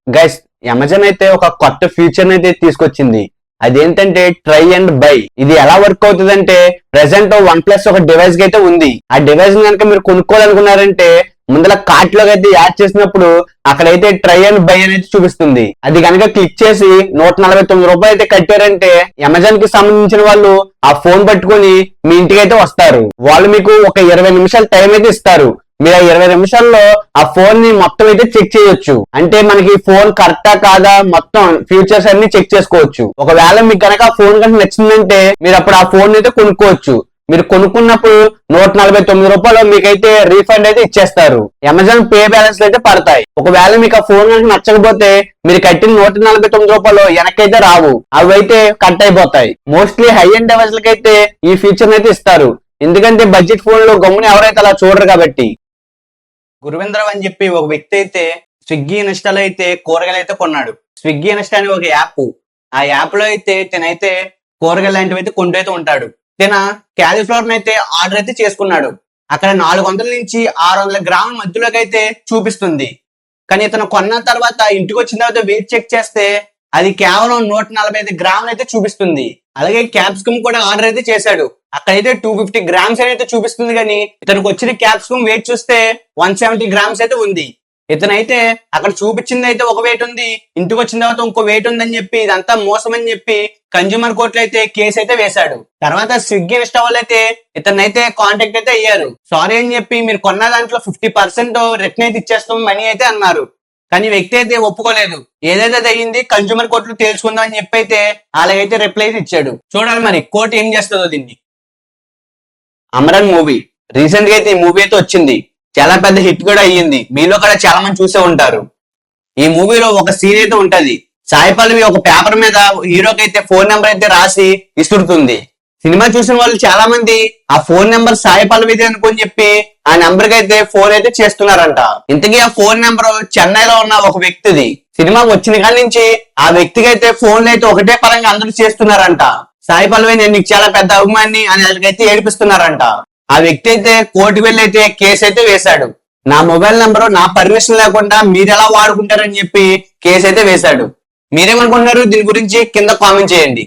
Guys, Amazon అయితే ఒక కొత్త ఫీచర్ అయితే తీసుకొచ్చింది. అదేంటంటే ట్రై అండ్ బై. ఇది ఎలా వర్క్ అవుతుందంటే ప్రెసెంట్ వన్ ప్లస్ ఒక డివైస్ అయితే ఉంది. ఆ డివైస్ కనుక మీరు కొనుక్కోవాలనుకున్నారంటే ముందర కార్ట్ లోకి అయితే యాడ్ చేసినప్పుడు అక్కడైతే ట్రై అండ్ బై అనేది చూపిస్తుంది. అది కనుక క్లిక్ చేసి రూపాయలు అయితే కట్టారంటే అమెజాన్ కి సంబంధించిన వాళ్ళు ఆ ఫోన్ పట్టుకొని మీ ఇంటికి అయితే వస్తారు. వాళ్ళు మీకు ఒక 20 నిమిషాల టైం అయితే ఇస్తారు. మీరు ఆ 20 నిమిషాల్లో ఆ ఫోన్ ని మొత్తం అయితే చెక్ చేయొచ్చు. అంటే మనకి ఫోన్ కరెక్టా కాదా మొత్తం ఫీచర్స్ అన్ని చెక్ చేసుకోవచ్చు. ఒకవేళ మీకు కనుక ఆ ఫోన్ కనుక నచ్చిందంటే మీరు అప్పుడు ఆ ఫోన్ అయితే కొనుక్కోవచ్చు. మీరు కొనుక్కున్నప్పుడు రూపాయలు మీకైతే రీఫండ్ అయితే ఇచ్చేస్తారు. అమెజాన్ పే బ్యాలెన్స్ అయితే పడతాయి. ఒకవేళ మీకు ఆ ఫోన్ కనుక నచ్చకపోతే మీరు కట్టిన రూపాయలు వెనకైతే రావు, అవి అయితే కట్ అయిపోతాయి. మోస్ట్లీ హై ఎండ్ డివైస్ లకైతే ఈ ఫీచర్ అయితే ఇస్తారు. ఎందుకంటే బడ్జెట్ ఫోన్ లో గమ్ముని ఎవరైతే అలా చూడరు కాబట్టి. గురువేంద్రరావు అని చెప్పి ఒక వ్యక్తి అయితే స్విగ్గీ ఇన్స్టాల్ అయితే కూరగాయలు అయితే కొన్నాడు. స్విగ్గీ ఇన్స్టా అని ఒక యాప్. ఆ యాప్ లో అయితే తినైతే కూరగాయలు లాంటివి అయితే కొంటూ అయితే ఉంటాడు. తిన క్యాలీఫ్లవర్ అయితే ఆర్డర్ అయితే చేసుకున్నాడు. అక్కడ 400 నుంచి 600 గ్రాముల మధ్యలోకి అయితే చూపిస్తుంది. కానీ ఇతను కొన్న తర్వాత ఇంటికి వచ్చిన తర్వాత వెయిట్ చెక్ చేస్తే అది కేవలం 145 గ్రాములు అయితే చూపిస్తుంది. అలాగే క్యాప్సికమ్ కూడా ఆర్డర్ అయితే చేశాడు. అక్కడైతే 250 గ్రామ్స్ అయితే చూపిస్తుంది. కానీ ఇతనికి వచ్చిన క్యాప్సికమ్ వెయిట్ చూస్తే 170 గ్రామ్స్ అయితే ఉంది. ఇతనైతే అక్కడ చూపించింది అయితే ఒక వెయిట్ ఉంది, ఇంటికి వచ్చిన తర్వాత ఇంకో వెయిట్ ఉందని చెప్పి ఇదంతా మోసం అని చెప్పి కన్జ్యూమర్ కోర్టులో అయితే కేసు అయితే వేశాడు. తర్వాత స్విగ్గీ ఇన్స్టా వాళ్ళు అయితే ఇతనైతే కాంటాక్ట్ అయితే అయ్యారు. సారీ అని చెప్పి మీరు కొన్న దాంట్లో 50% రిటర్న్ అయితే ఇచ్చేస్తాం మనీ అయితే అన్నారు. కానీ వ్యక్తి అయితే ఒప్పుకోలేదు. ఏదైతే అయ్యింది కన్జ్యూమర్ కోర్టులో తేల్చుకుందాం అని చెప్పి అయితే అలాగైతే రిప్లై ఇచ్చాడు. చూడాలి మరి కోర్టు ఏం చేస్తుందో దీన్ని. అమరన్ మూవీ రీసెంట్ గా అయితే ఈ మూవీ అయితే వచ్చింది. చాలా పెద్ద హిట్ కూడా అయ్యింది. మీలో కూడా చాలా మంది చూసే ఉంటారు. ఈ మూవీలో ఒక సీన్ అయితే ఉంటది. సాయి పల్లవి ఒక పేపర్ మీద హీరోకి అయితే ఫోన్ నెంబర్ అయితే రాసి ఇస్తుడుతుంది. సినిమా చూసిన వాళ్ళు చాలా మంది ఆ ఫోన్ నెంబర్ సాయి పల్లవిది అనుకుని చెప్పి ఆ నెంబర్ కి అయితే ఫోన్ అయితే చేస్తున్నారంట. ఇంతకీ ఆ ఫోన్ నెంబర్ చెన్నైలో ఉన్న ఒక వ్యక్తిది. సినిమా వచ్చిన కాడి నుంచి ఆ వ్యక్తికి అయితే ఫోన్లు అయితే ఒకటే పరంగా అందరూ చేస్తున్నారంట. సాయి పల్లవి నేను నీకు చాలా పెద్ద అభిమాని అని వాళ్ళకైతే ఏడిపిస్తున్నారంట. ఆ వ్యక్తి అయితే కోర్టుకు వెళ్ళి అయితే కేసు అయితే వేశాడు. నా మొబైల్ నెంబర్ నా పర్మిషన్ లేకుండా మీరు ఎలా వాడుకుంటారని చెప్పి కేసు అయితే వేశాడు. మీరేమనుకుంటున్నారు దీని గురించి కింద కామెంట్ చేయండి.